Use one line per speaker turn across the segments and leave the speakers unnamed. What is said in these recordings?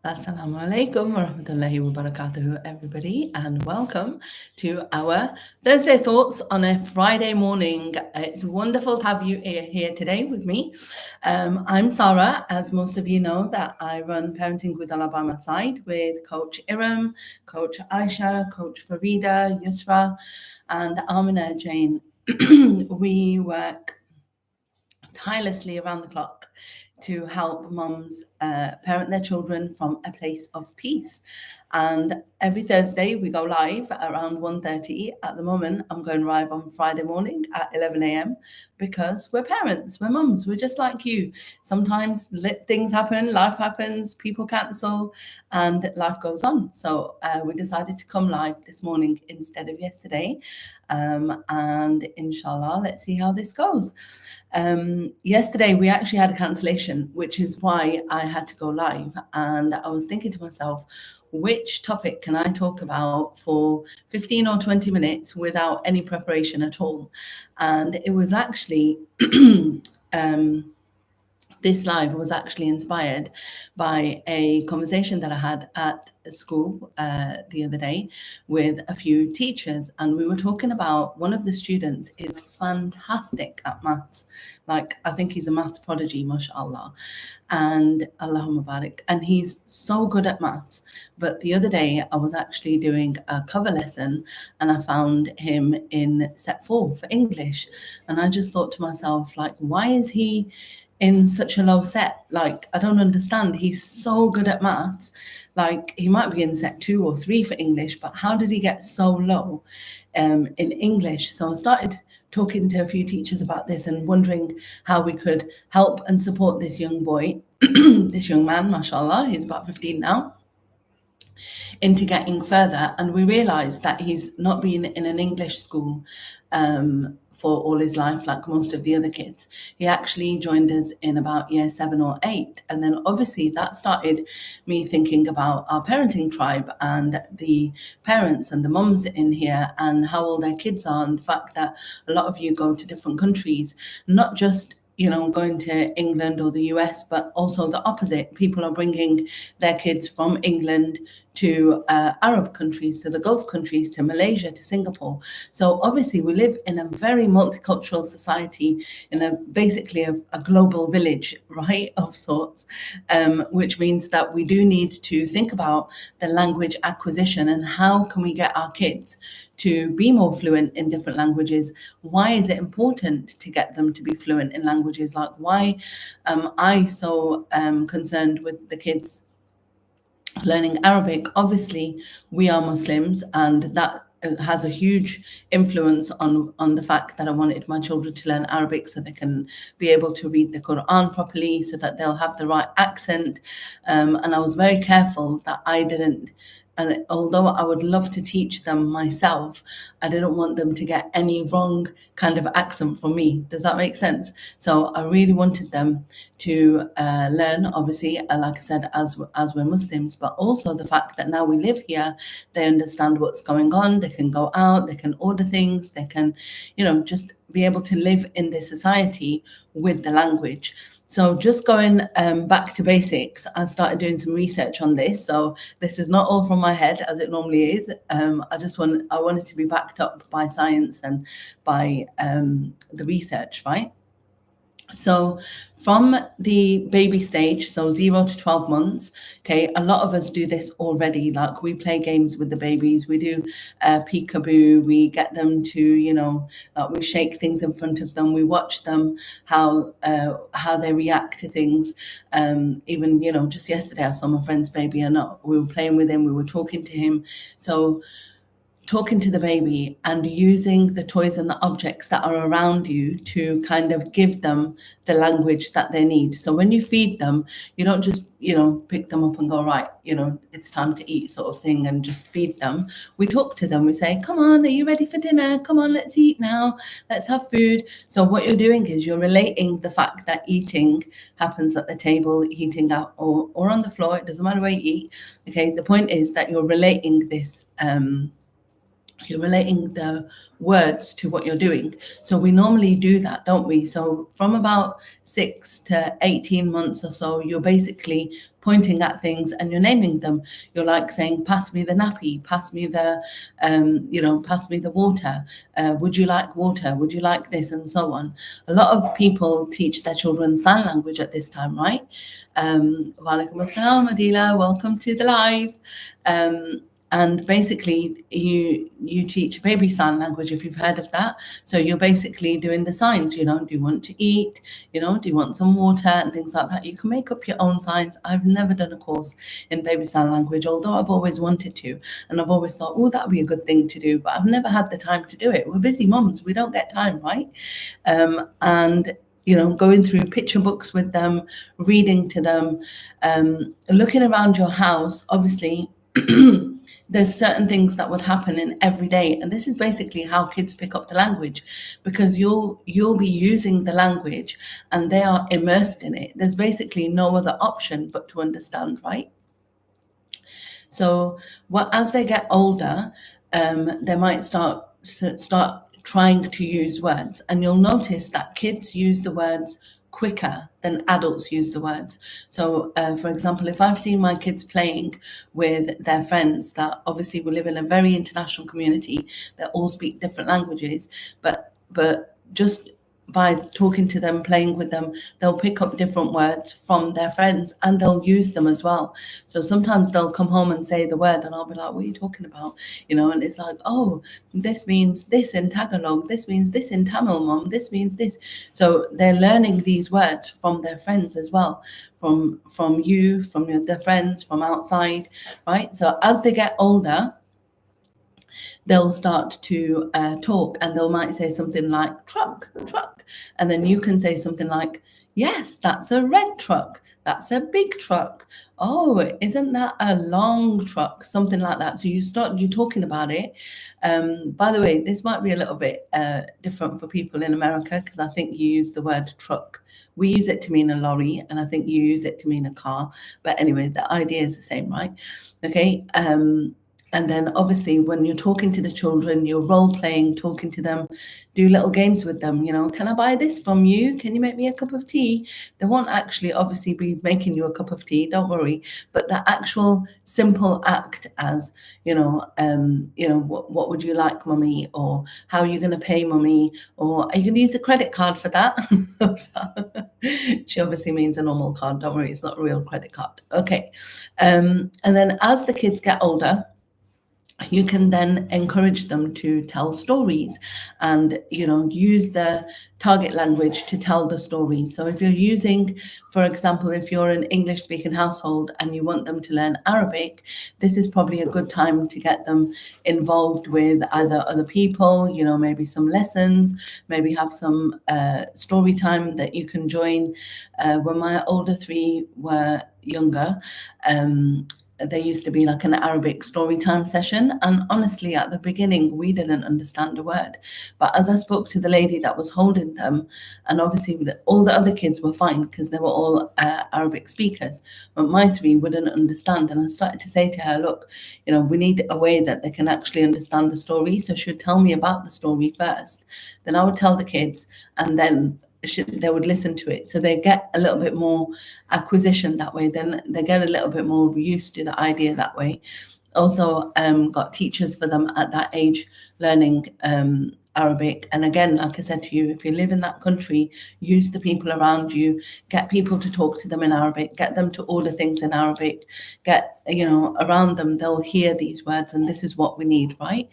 Assalamu alaikum wa rahmatullahi wa barakatuhu, everybody, and welcome to our Thursday Thoughts on a Friday morning. It's wonderful to have you here today with me. I'm Sara. As most of you know, that I run Parenting with Allah by my side with Coach Iram, Coach Aisha, Coach Farida, Yusra, and Amina Jane. We work tirelessly around the clock to help mums parent their children from a place of peace. And every Thursday we go live at around 1:30. At the moment, I'm going live on Friday morning at 11 a.m. because we're parents, we're mums, we're just like you. Sometimes things happen, life happens, people cancel, and life goes on. So we decided to come live this morning instead of yesterday. And inshallah, let's see how this goes. Yesterday we actually had a cancellation, which is why I had to go live, and I was thinking to myself, which topic can I talk about for 15 or 20 minutes without any preparation at all? And it was actually this live was actually inspired by a conversation that I had at school the other day with a few teachers, and we were talking about one of the students is fantastic at maths. Like, I think he's a maths prodigy, mashallah, and Allahumma barik, and he's so good at maths. But the other day I was actually doing a cover lesson and I found him in set 4 for English, and I just thought to myself, like, why is he in such a low set? Like, I don't understand. He's so good at maths. Like, he might be in set 2 or 3 for English, but how does he get so low in English? So I started talking to a few teachers about this and wondering how we could help and support this young boy, this young man, mashallah, he's about 15 now, into getting further. And we realized that he's not been in an English school for all his life, like most of the other kids. He actually joined us in about year 7 or 8. And then obviously that started me thinking about our parenting tribe and the parents and the mums in here and how old their kids are, and the fact that a lot of you go to different countries, not just going to England or the US, but also the opposite. People are bringing their kids from England to Arab countries, to the Gulf countries, to Malaysia, to Singapore. So obviously we live in a very multicultural society, in basically a global village, right, of sorts, which means that we do need to think about the language acquisition and how can we get our kids to be more fluent in different languages. Why is it important to get them to be fluent in languages? Like, why am I so concerned with the kids learning Arabic? Obviously, we are Muslims, and that has a huge influence on the fact that I wanted my children to learn Arabic so they can be able to read the Quran properly, so that they'll have the right accent. And I was very careful that I didn't, and although I would love to teach them myself, I didn't want them to get any wrong kind of accent from me. Does that make sense? So I really wanted them to learn, obviously, like I said, as we're Muslims, but also the fact that now we live here, they understand what's going on. They can go out, they can order things, they can, just be able to live in this society with the language. So just going back to basics, I started doing some research on this. So this is not all from my head as it normally is. I wanted to be backed up by science and by the research, right? So from the baby stage, so 0 to 12 months, okay, a lot of us do this already. Like, we play games with the babies, we do peekaboo, we get them to, like, we shake things in front of them, we watch them, how they react to things. Even, just yesterday I saw my friend's baby, and we were playing with him, we were talking to him. So talking to the baby and using the toys and the objects that are around you to kind of give them the language that they need. So when you feed them, you don't just, pick them up and go, right, it's time to eat sort of thing, and just feed them. We talk to them. We say, come on, are you ready for dinner? Come on, let's eat now. Let's have food. So what you're doing is you're relating the fact that eating happens at the table, eating out or on the floor. It doesn't matter where you eat. Okay. The point is that you're relating this, you're relating the words to what you're doing. So we normally do that, don't we? So from about 6 to 18 months or so, you're basically pointing at things and you're naming them. You're like saying, pass me the nappy, pass me the, pass me the water. Would you like water? Would you like this? And so on. A lot of people teach their children sign language at this time, right? Wa alaikum assalam, Adila, welcome to the live. And basically you teach baby sign language, if you've heard of that. So you're basically doing the signs, do you want to eat, do you want some water, and things like that. You can make up your own signs. I've never done a course in baby sign language, although I've always wanted to, and I've always thought, oh, that'd be a good thing to do, but I've never had the time to do it. We're busy mums, we don't get time, right? And going through picture books with them, reading to them, looking around your house, obviously. There's certain things that would happen in every day, and this is basically how kids pick up the language, because you'll be using the language and they are immersed in it. There's basically no other option but to understand, right? So as they get older, they might start trying to use words, and you'll notice that kids use the words quicker than adults use the words. So for example, if I've seen my kids playing with their friends, that obviously we live in a very international community that all speak different languages, but just by talking to them, playing with them, they'll pick up different words from their friends and they'll use them as well. So sometimes they'll come home and say the word and I'll be like, what are you talking about? And it's like, oh, this means this in Tagalog, this means this in Tamil, Mom, this means this. So they're learning these words from their friends as well, from you, from their friends, from outside, right? So as they get older, they'll start to talk, and they might say something like truck, and then you can say something like, yes, that's a red truck, that's a big truck, oh, isn't that a long truck, something like that. So you talking about it. By the way, this might be a little bit different for people in America, because I think you use the word truck. We use it to mean a lorry, and I think you use it to mean a car, but anyway, the idea is the same, right? Okay. And then obviously when you're talking to the children, you're role playing, talking to them, do little games with them. Can I buy this from you? Can you make me a cup of tea? They won't actually obviously be making you a cup of tea, don't worry. But the actual simple act as, what would you like, mummy? Or how are you going to pay, mummy? Or are you going to use a credit card for that? She obviously means a normal card. Don't worry, it's not a real credit card. Okay. And then as the kids get older, you can then encourage them to tell stories and, use the target language to tell the stories. So if you're using, for example, if you're an English speaking household and you want them to learn Arabic, this is probably a good time to get them involved with either other people, maybe some lessons, maybe have some story time that you can join. When my older three were younger, there used to be like an Arabic story time session. And honestly, at the beginning, we didn't understand a word. But as I spoke to the lady that was holding them, and obviously all the other kids were fine because they were all Arabic speakers, but my three wouldn't understand. And I started to say to her, look, we need a way that they can actually understand the story. So she would tell me about the story first. Then I would tell the kids, and then they would listen to it, so they get a little bit more acquisition that way. Then they get a little bit more used to the idea that way. Also got teachers for them at that age learning Arabic. And again, like I said to you, if you live in that country, use the people around you, get people to talk to them in Arabic, get them to order things in Arabic, get around them, they'll hear these words, and this is what we need, right?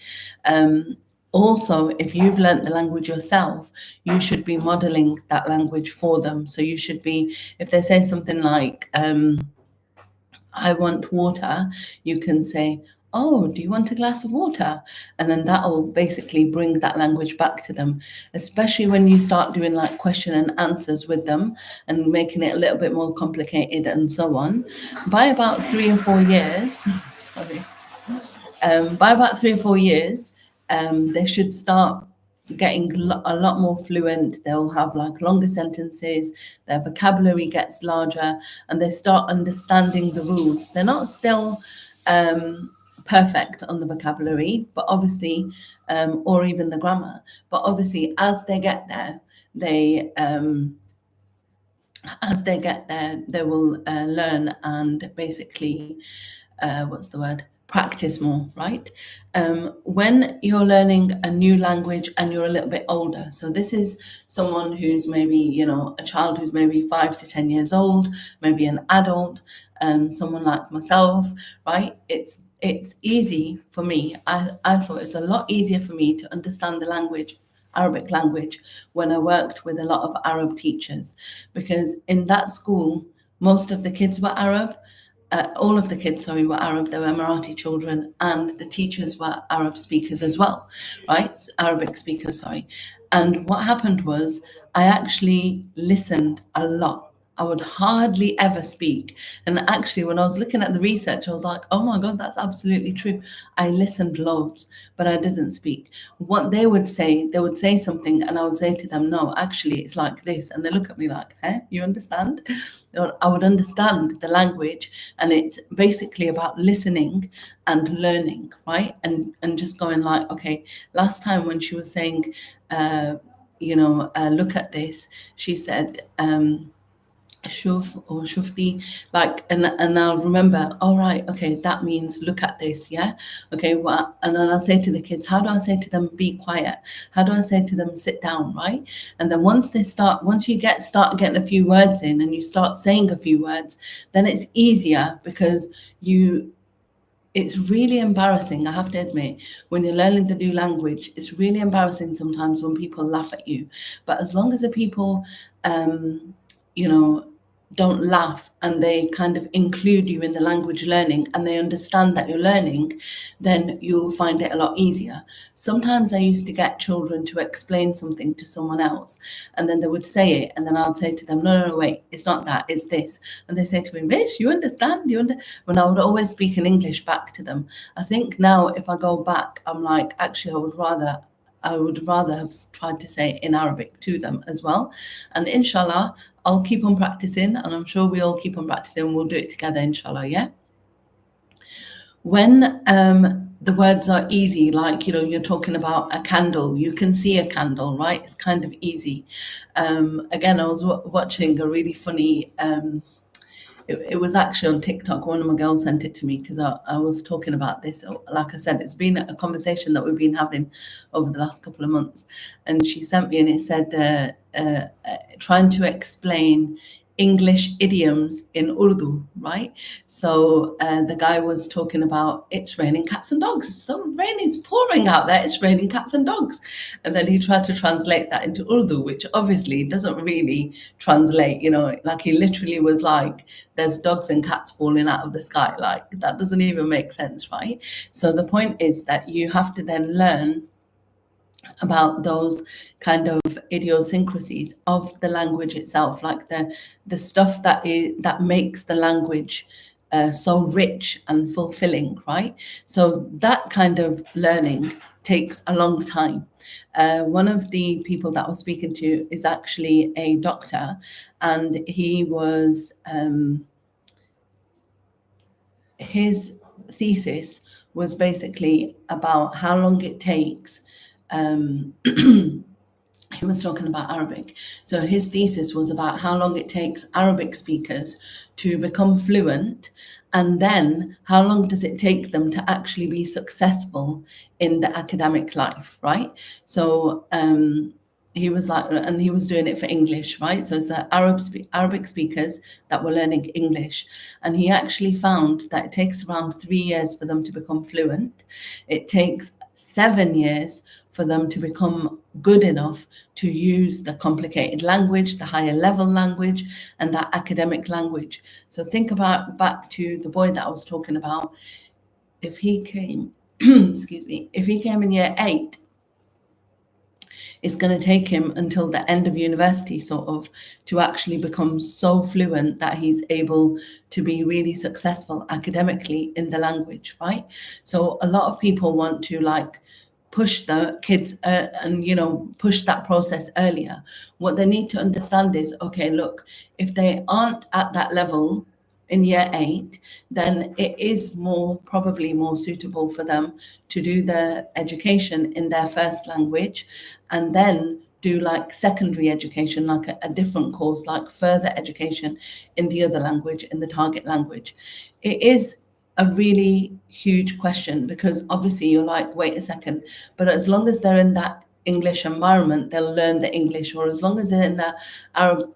Also, if you've learnt the language yourself, you should be modeling that language for them. So you should be, if they say something like, I want water, you can say, oh, do you want a glass of water? And then that will basically bring that language back to them, especially when you start doing like question and answers with them and making it a little bit more complicated and so on. By about 3 or 4 years, by about 3 or 4 years, they should start getting a lot more fluent. They'll have like longer sentences, their vocabulary gets larger, and they start understanding the rules. They're not still perfect on the vocabulary, but obviously, or even the grammar. But obviously, as they get there, they will learn and basically, practice more, right? When you're learning a new language and you're a little bit older, so this is someone who's maybe, a child who's maybe 5 to 10 years old, maybe an adult, someone like myself, right? It's easy for me. I thought it's a lot easier for me to understand the language, Arabic language, when I worked with a lot of Arab teachers, because in that school, most of the kids were Arab. All of the kids, were Arab. They were Emirati children, and the teachers were Arab speakers as well, right? Arabic speakers, sorry. And what happened was I actually listened a lot. I would hardly ever speak. And actually, when I was looking at the research, I was like, oh my God, that's absolutely true. I listened loads, but I didn't speak. What they would say something, and I would say to them, no, actually, it's like this. And they look at me like, huh, you understand? Or I would understand the language, and it's basically about listening and learning, right? And just going like, okay, last time when she was saying, look at this, she said, shuf or shufti, like, and I'll remember, all right, okay, that means look at this, yeah, okay, well, and then I'll say to the kids, how do I say to them be quiet? How do I say to them sit down, right? And then once you start getting a few words in, and you start saying a few words, then it's easier, because it's really embarrassing, I have to admit, when you're learning the new language, it's really embarrassing sometimes when people laugh at you. But as long as the people, don't laugh, and they kind of include you in the language learning, and they understand that you're learning, then you'll find it a lot easier. Sometimes I used to get children to explain something to someone else, and then they would say it, and then I would say to them, no, wait, it's not that, it's this. And they say to me, Miss, you understand? When I would always speak in English back to them. I think now if I go back, I'm like, actually, I would rather have tried to say it in Arabic to them as well. And inshallah, I'll keep on practicing, and I'm sure we all keep on practicing. We'll do it together, inshallah, yeah? When the words are easy, like, you're talking about a candle, you can see a candle, right? It's kind of easy. Again, I was watching a really funny, it was actually on TikTok. One of my girls sent it to me, because I was talking about this. Like I said, it's been a conversation that we've been having over the last couple of months. And she sent me, and it said, trying to explain English idioms in Urdu, right? So the guy was talking about, it's raining cats and dogs. It's so raining, it's pouring out there. It's raining cats and dogs. And then he tried to translate that into Urdu, which obviously doesn't really translate, like he literally was like, there's dogs and cats falling out of the sky. Like, that doesn't even make sense, right? So the point is that you have to then learn about those kind of idiosyncrasies of the language itself, like the stuff that makes the language so rich and fulfilling, right? So that kind of learning takes a long time. One of the people that I was speaking to is actually a doctor, and he was his thesis was basically about how long it takes. He was talking about Arabic. So his thesis was about how long it takes Arabic speakers to become fluent, and then how long does it take them to actually be successful in the academic life, right? So he was like, and he was doing it for English, right? So it's the Arabic speakers that were learning English. And he actually found that it takes around 3 years for them to become fluent. It takes 7 years for them to become good enough to use the complicated language, the higher level language, and that academic language. So think about back to the boy that I was talking about. If he came, if he came in year 8, it's going to take him until the end of university sort of to actually become so fluent that he's able to be really successful academically in the language, right? So a lot of people want to like push the kids and push that process earlier. What they need to understand is, okay, look, if they aren't at that level in year 8, then it is probably more suitable for them to do their education in their first language and then do like secondary education, like a different course, like further education in the other language, in the target language. It is a really huge question, because obviously you're like, wait a second, but as long as they're in that English environment, they'll learn the English, or as long as they're in the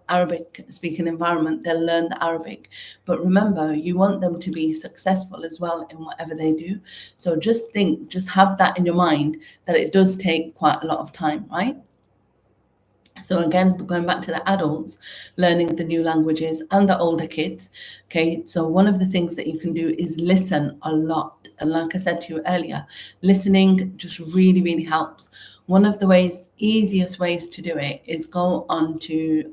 Arabic speaking environment, they'll learn the Arabic. But remember, you want them to be successful as well in whatever they do. So just have that in your mind, that it does take quite a lot of time, right? So again, going back to the adults learning the new languages and the older kids, okay, so one of the things that you can do is listen a lot. And like I said to you earlier, listening just really, really helps. One of the easiest ways to do it is go on to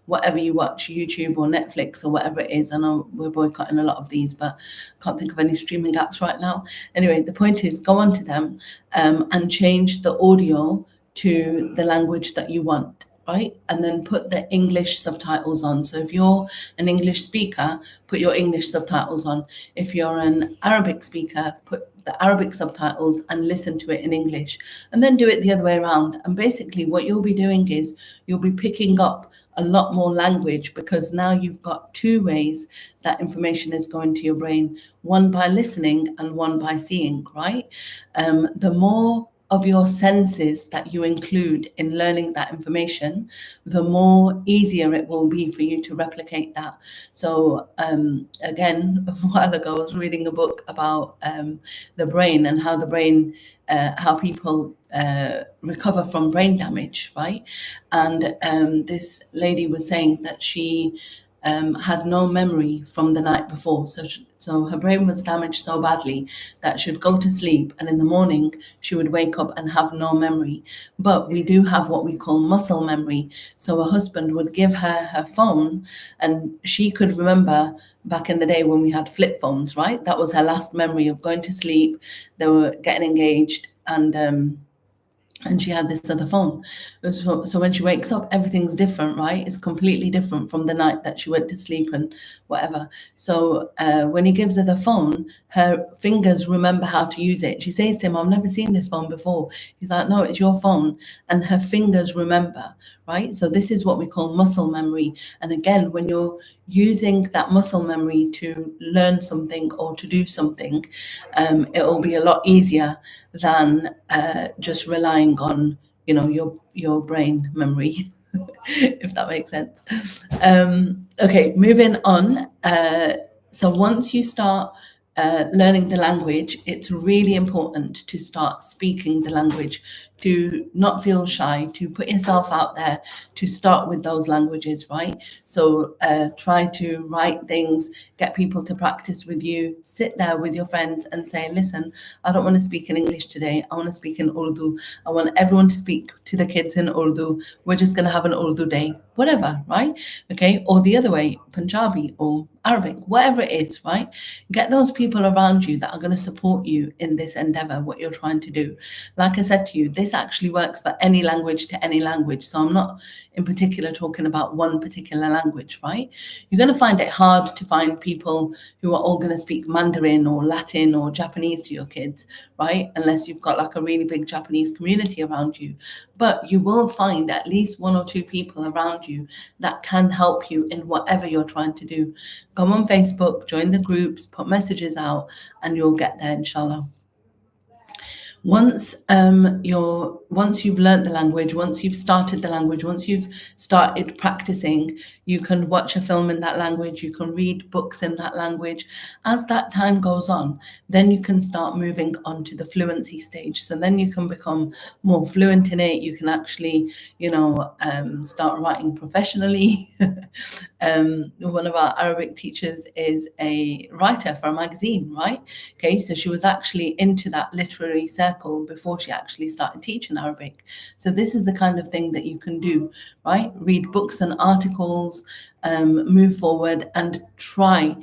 whatever you watch, YouTube or Netflix or whatever it is. I know we're boycotting a lot of these, but I can't think of any streaming apps right now. Anyway, the point is, go onto them and change the audio to the language that you want, right? And then put the English subtitles on. So if you're an English speaker, put your English subtitles on. If you're an Arabic speaker, put the Arabic subtitles and listen to it in English, and then do it the other way around. And basically what you'll be doing is you'll be picking up a lot more language, because now you've got two ways that information is going to your brain, one by listening and one by seeing, right? The more of your senses that you include in learning that information, the more easier it will be for you to replicate that. So again, a while ago, I was reading a book about the brain and how the brain, how people recover from brain damage, right? And this lady was saying that she had no memory from the night before. So her brain was damaged so badly that she'd go to sleep, and in the morning she would wake up and have no memory. But we do have what we call muscle memory. So her husband would give her her phone, and she could remember back in the day when we had flip phones, right? That was her last memory of going to sleep. They were getting engaged, and she had this other phone. So when she wakes up, everything's different, right? It's completely different from the night that she went to sleep and whatever. So when he gives her the phone, her fingers remember how to use it. She says to him, I've never seen this phone before. He's like, no, it's your phone. And her fingers remember, right? So this is what we call muscle memory. And again, when you're using that muscle memory to learn something or to do something, it'll be a lot easier than just relying on, your brain memory, if that makes sense. Okay, moving on. So once you start learning the language, it's really important to start speaking the language, to not feel shy, to put yourself out there, to start with those languages, right? So try to write things, get people to practice with you, sit there with your friends and say, listen, I don't want to speak in English today. I want to speak in Urdu. I want everyone to speak to the kids in Urdu. We're just going to have an Urdu day, whatever, right? Okay, or the other way, Punjabi or Arabic, whatever it is, right? Get those people around you that are going to support you in this endeavor, what you're trying to do. Like I said to you, this actually works for any language to any language. So I'm not in particular talking about one particular language, right? You're going to find it hard to find people who are all going to speak Mandarin or Latin or Japanese to your kids, right? Unless you've got like a really big Japanese community around you. But you will find at least one or two people around you that can help you in whatever you're trying to do. Go on Facebook, join the groups, put messages out, and you'll get there, inshallah. Once you've learned the language, once you've started the language, once you've started practicing, you can watch a film in that language, you can read books in that language. As that time goes on, then you can start moving on to the fluency stage. So then you can become more fluent in it. You can actually, start writing professionally. One of our Arabic teachers is a writer for a magazine, right? Okay, so she was actually into that literary circle before she actually started teaching Arabic. So this is the kind of thing that you can do, right? Read books and articles, move forward and try.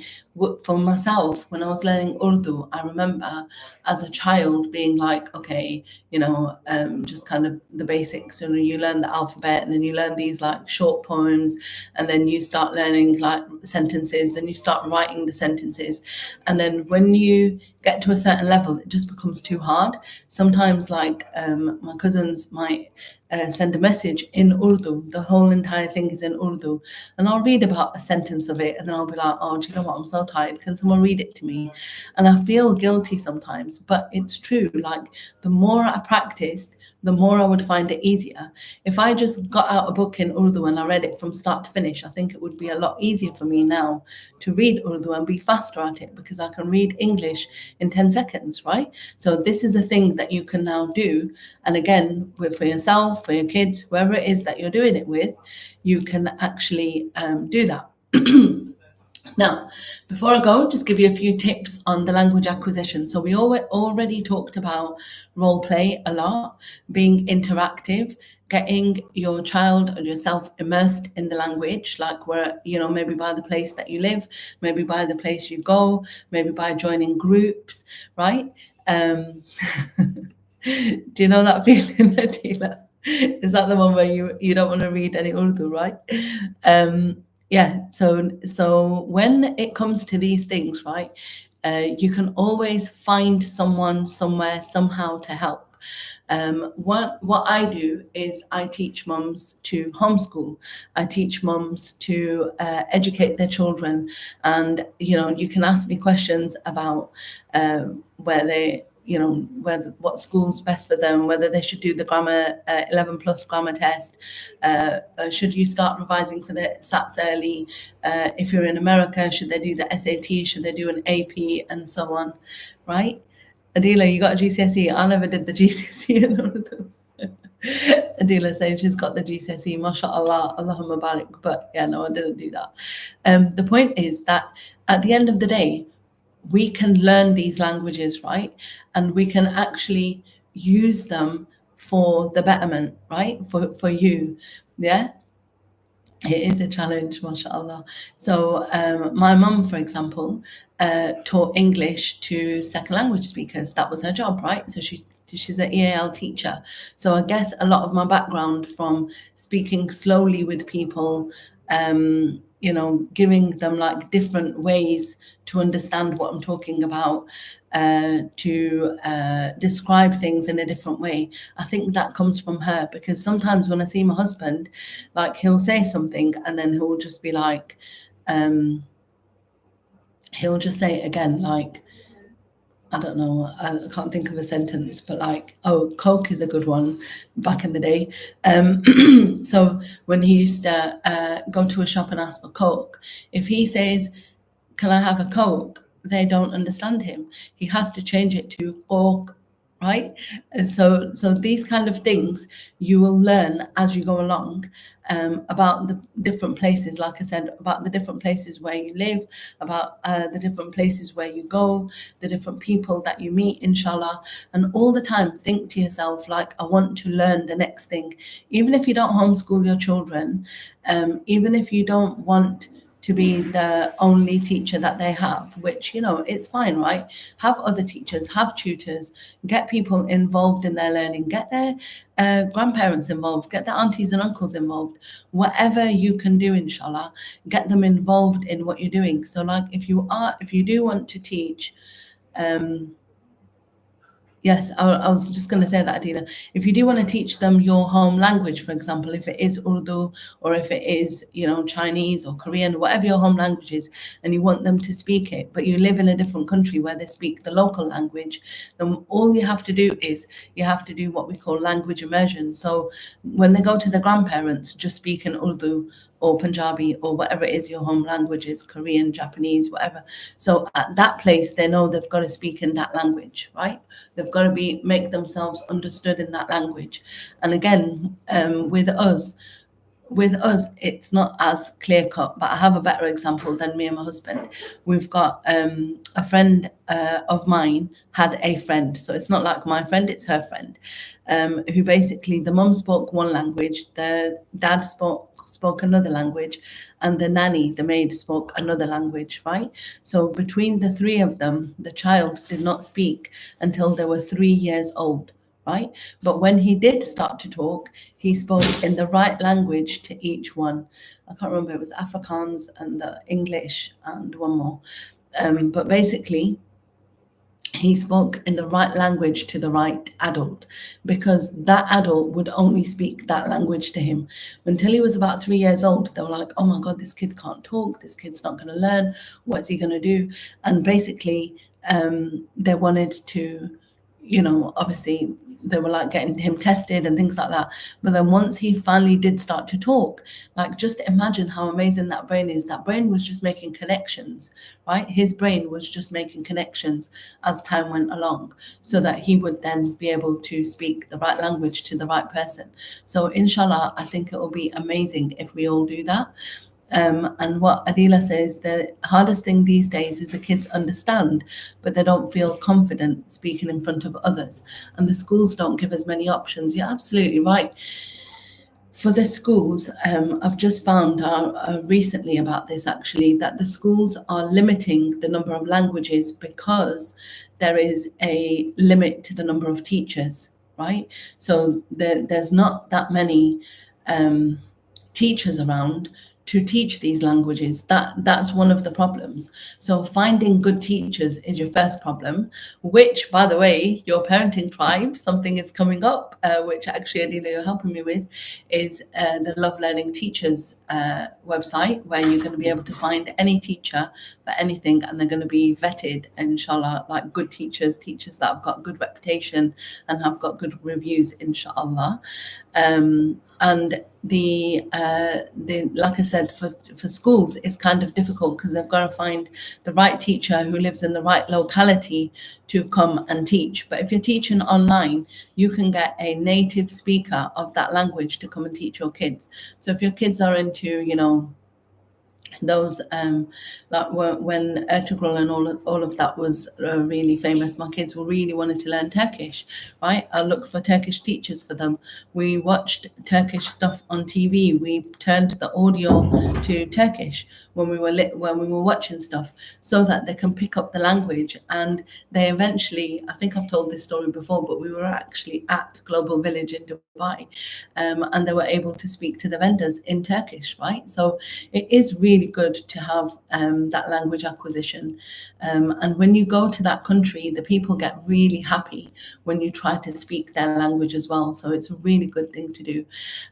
For myself, when I was learning Urdu, I remember as a child being like, okay, just kind of the basics. You learn the alphabet, and then you learn these like short poems, and then you start learning like sentences, then you start writing the sentences. And then when you get to a certain level, it just becomes too hard. Sometimes like my cousins might send a message in Urdu. The whole entire thing is in Urdu. And I'll read about a sentence of it, and then I'll be like, oh, do you know what? I'm so tired. Can someone read it to me? And I feel guilty sometimes, but it's true. Like the more I practiced, the more I would find it easier. If I just got out a book in Urdu and I read it from start to finish, I think it would be a lot easier for me now to read Urdu and be faster at it, because I can read English in 10 seconds, right? So this is a thing that you can now do. And again, for yourself, for your kids, whoever it is that you're doing it with, you can actually do that. Now, before I go, just give you a few tips on the language acquisition. So we already talked about role play a lot, being interactive, getting your child or yourself immersed in the language, like where, maybe by the place that you live, maybe by the place you go, maybe by joining groups, right? Do you know that feeling, Adila? Is that the one where you don't want to read any Urdu, right? Yeah, so when it comes to these things, right, you can always find someone, somewhere, somehow to help. What I do is I teach mums to homeschool. I teach mums to educate their children, and you can ask me questions about where they, what school's best for them, whether they should do the grammar 11 plus grammar test, should you start revising for the SATs early, if you're in America, should they do the SAT, should they do an AP, and so on, right? Adila, you got a GCSE. I never did the GCSE in Urdu. Adila saying she's got the GCSE, mashallah, Allahumma barik. But yeah, no, I didn't do that. The point is that at the end of the day, we can learn these languages, right? And we can actually use them for the betterment, right? For you, yeah? It is a challenge, mashallah. So my mum, for example, taught English to second language speakers. That was her job, right? So she's an EAL teacher. So I guess a lot of my background from speaking slowly with people, giving them like different ways to understand what I'm talking about, to describe things in a different way. I think that comes from her, because sometimes when I see my husband, like he'll say something and then he'll just be like, he'll just say it again, like, I don't know, I can't think of a sentence, but like, oh, Coke is a good one back in the day. So when he used to go to a shop and ask for Coke, if he says, can I have a Coke? They don't understand him. He has to change it to Coke, right? And so these kind of things you will learn as you go along, about the different places, like I said, about the different places where you live, about the different places where you go, the different people that you meet, inshallah. And all the time think to yourself, like, I want to learn the next thing. Even if you don't homeschool your children, even if you don't want to be the only teacher that they have, which, it's fine, right? Have other teachers, have tutors, get people involved in their learning, get their grandparents involved, get their aunties and uncles involved. Whatever you can do, inshallah, get them involved in what you're doing. So like if you do want to teach, yes, I was just going to say that, Adina. If you do want to teach them your home language, for example, if it is Urdu or if it is, Chinese or Korean, whatever your home language is, and you want them to speak it, but you live in a different country where they speak the local language, then all you have to do is you have to do what we call language immersion. So when they go to the grandparents, just speak in Urdu or Punjabi or whatever it is your home language is, Korean, Japanese, whatever. So at that place, they know they've got to speak in that language, right? They've got to make themselves understood in that language. And again, with us, it's not as clear cut, but I have a better example than me and my husband. We've got a friend of mine had a friend. So it's not like my friend, it's her friend, who basically the mum spoke one language, the dad spoke spoke another language, and the nanny, the maid, spoke another language, right? So between the three of them, the child did not speak until they were 3 years old, right? But when he did start to talk, he spoke in the right language to each one. I can't remember, it was Afrikaans and English and one more. But basically, he spoke in the right language to the right adult, because that adult would only speak that language to him. Until he was about 3 years old, they were like, oh my God, this kid can't talk. This kid's not going to learn. What's he going to do? And basically, they wanted to, obviously they were like getting him tested and things like that. But then once he finally did start to talk, like, just imagine how amazing that brain is. That brain was just making connections, right? His brain was just making connections as time went along, so that he would then be able to speak the right language to the right person. So inshallah, I think it will be amazing if we all do that. And what Adila says, the hardest thing these days is the kids understand, but they don't feel confident speaking in front of others. And the schools don't give as many options. You're absolutely right. For the schools, I've just found recently about this actually, that the schools are limiting the number of languages because there is a limit to the number of teachers, right? So there's not that many teachers around to teach these languages. That's one of the problems. So finding good teachers is your first problem, which, by the way, your parenting tribe, something is coming up, which actually Adila, you're helping me with, is the Love Learning Teachers website, where you're going to be able to find any teacher for anything, and they're going to be vetted, inshallah, like good teachers that have got good reputation and have got good reviews, inshallah. And the like I said, for schools, it's kind of difficult because they've got to find the right teacher who lives in the right locality to come and teach. But if you're teaching online, you can get a native speaker of that language to come and teach your kids. So if your kids are into, those like when Ertugrul and all of that was really famous, my kids really wanted to learn Turkish, right? I looked for Turkish teachers for them. We watched Turkish stuff on TV. We turned the audio to Turkish when we were watching stuff, so that they can pick up the language. And they eventually, I think I've told this story before, but we were actually at Global Village in Dubai, and they were able to speak to the vendors in Turkish, right? So it is really good to have that language acquisition. And when you go to that country, the people get really happy when you try to speak their language as well. So it's a really good thing to do.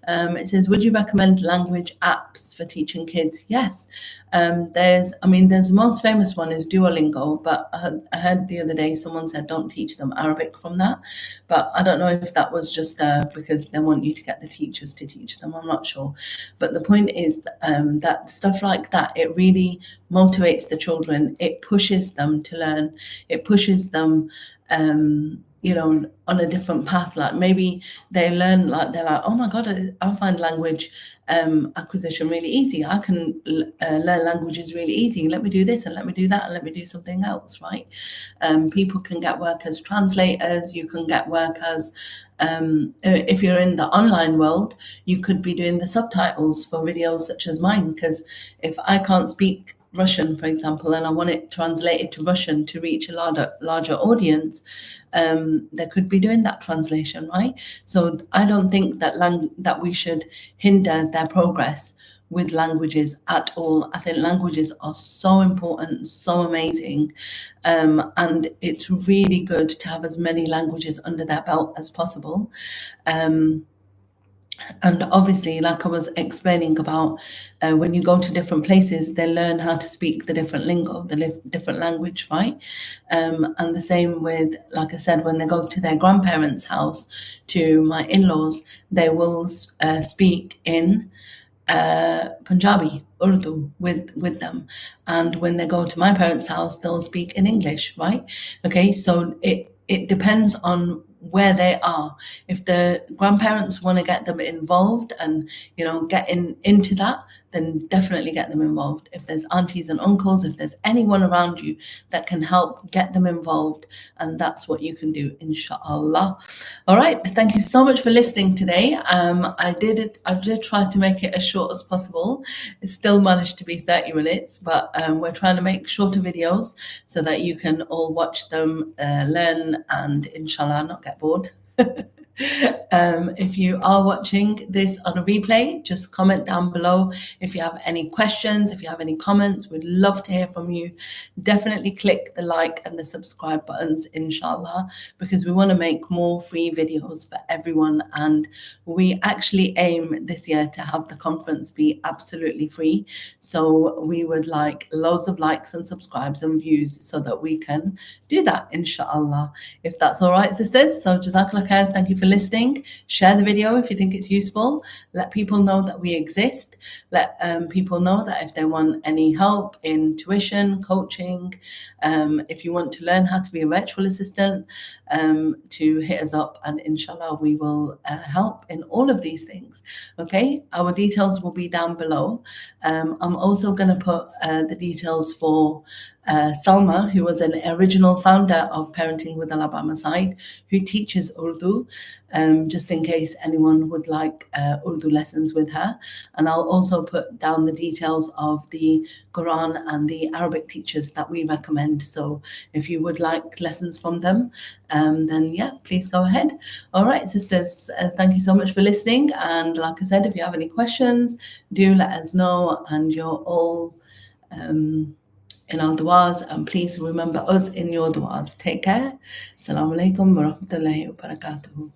It says, would you recommend language apps for teaching kids? Yes. There's the most famous one is Duolingo, but I heard the other day someone said don't teach them Arabic from that. But I don't know if that was just because they want you to get the teachers to teach them. I'm not sure. But the point is that stuff like that, it really motivates the children. It pushes them to learn. It pushes them on a different path. Like maybe they learn, like they're like, oh my God, I find language acquisition really easy. I can learn languages really easy. Let me do this and let me do that and let me do something else, right? People can get work as translators. You can get work as if you're in the online world, you could be doing the subtitles for videos such as mine, because if I can't speak Russian, for example, and I want it translated to Russian to reach a larger audience, they could be doing that translation, right? So I don't think that we should hinder their progress with languages at all. I think languages are so important, so amazing, and it's really good to have as many languages under their belt as possible. And obviously, like I was explaining about, when you go to different places, they learn how to speak the different lingo, the different language, right? And the same with, like I said, when they go to their grandparents' house, to my in-laws, they will speak in Punjabi, Urdu with them. And when they go to my parents' house, they'll speak in English, right? Okay, so it depends on where they are. If the grandparents want to get them involved and get into that, then definitely get them involved. If there's aunties and uncles, if there's anyone around you that can help, get them involved, and that's what you can do, inshallah. All right, thank you so much for listening today. I did try to make it as short as possible. It still managed to be 30 minutes, but we're trying to make shorter videos so that you can all watch them, learn, and inshallah not get bored. If you are watching this on a replay, just comment down below if you have any questions, if you have any comments. We'd love to hear from you. Definitely click the like and the subscribe buttons, inshallah, because we want to make more free videos for everyone, and we actually aim this year to have the conference be absolutely free. So we would like loads of likes and subscribes and views so that we can do that, inshallah, if that's all right, sisters. So jazakallah khair, thank you for listening. Share the video if you think it's useful. Let people know that we exist. Let people know that if they want any help in tuition, coaching, if you want to learn how to be a virtual assistant, to hit us up, and inshallah we will help in all of these things. Okay, our details will be down below. I'm also going to put the details for Salma, who was an original founder of Parenting with Alabama Side, who teaches Urdu, just in case anyone would like Urdu lessons with her. And I'll also put down the details of the Quran and the Arabic teachers that we recommend. So if you would like lessons from them, then yeah, please go ahead. All right, sisters, thank you so much for listening. And like I said, if you have any questions, do let us know. And you're all in our du'as, and please remember us in your du'as. Take care. Assalamu alaikum wa rahmatullahi wa barakatuhu.